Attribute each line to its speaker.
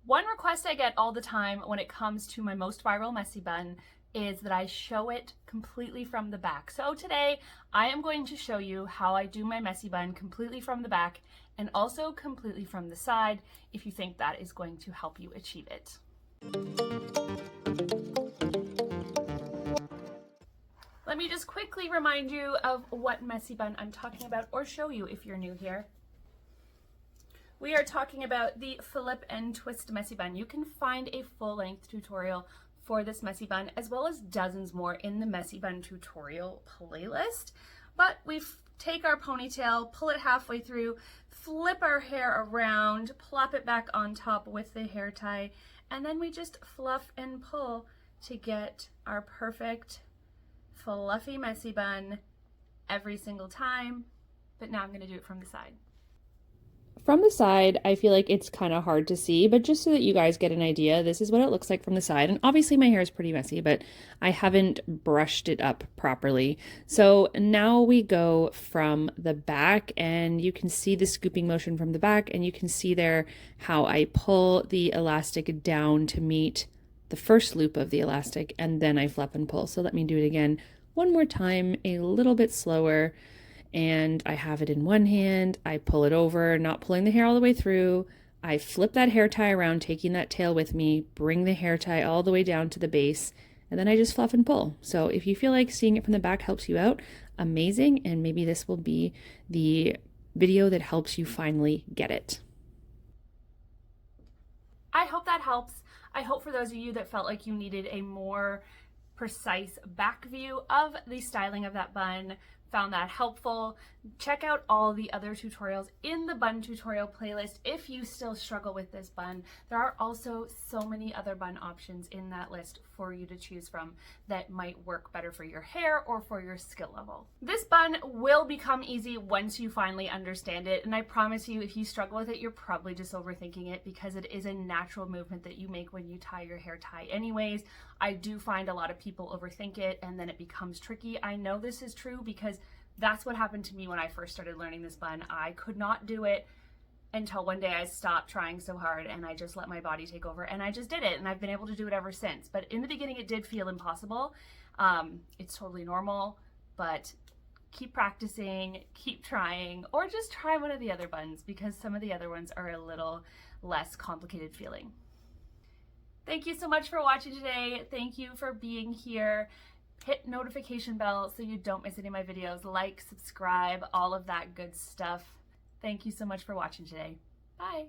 Speaker 1: One request I get all the time when it comes to my most viral messy bun is that I show it completely from the back. So today I am going to show you how I do my messy bun completely from the back and also completely from the side if you think that is going to help you achieve it. Let me just quickly remind you of what messy bun I'm talking about, or show you if you're new here. We are talking about the flip and twist messy bun. You can find a full-length tutorial for this messy bun, as well as dozens more in the messy bun tutorial playlist. But we take our ponytail, pull it halfway through, flip our hair around, plop it back on top with the hair tie, and then we just fluff and pull to get our perfect fluffy messy bun every single time. But now I'm going to do it from the side.
Speaker 2: From the side, I feel like it's kind of hard to see, but just so that you guys get an idea, this is what it looks like from the side. And obviously my hair is pretty messy, but I haven't brushed it up properly. So now we go from the back, and you can see the scooping motion from the back, and you can see there how I pull the elastic down to meet the first loop of the elastic, and then I flip and pull. So let me do it again one more time, a little bit slower. And I have it in one hand, I pull it over, not pulling the hair all the way through. I flip that hair tie around, taking that tail with me, bring the hair tie all the way down to the base, and then I just fluff and pull. So if you feel like seeing it from the back helps you out, amazing, and maybe this will be the video that helps you finally get it.
Speaker 1: I hope that helps. I hope for those of you that felt like you needed a more precise back view of the styling of that bun, found that helpful. Check out all the other tutorials in the bun tutorial playlist if you still struggle with this bun. There are also so many other bun options in that list for you to choose from that might work better for your hair or for your skill level. This bun will become easy once you finally understand it, and I promise you, if you struggle with it, you're probably just overthinking it, because it is a natural movement that you make when you tie your hair tie anyways. I do find a lot of people overthink it and then it becomes tricky. I know this is true because that's what happened to me when I first started learning this bun. I could not do it until one day I stopped trying so hard and I just let my body take over, and I just did it, and I've been able to do it ever since. But in the beginning it did feel impossible. It's totally normal, but keep practicing, keep trying, or just try one of the other buns, because some of the other ones are a little less complicated feeling. Thank you so much for watching today. Thank you for being here. Hit notification bell so you don't miss any of my videos. Like, subscribe, all of that good stuff. Thank you so much for watching today. Bye.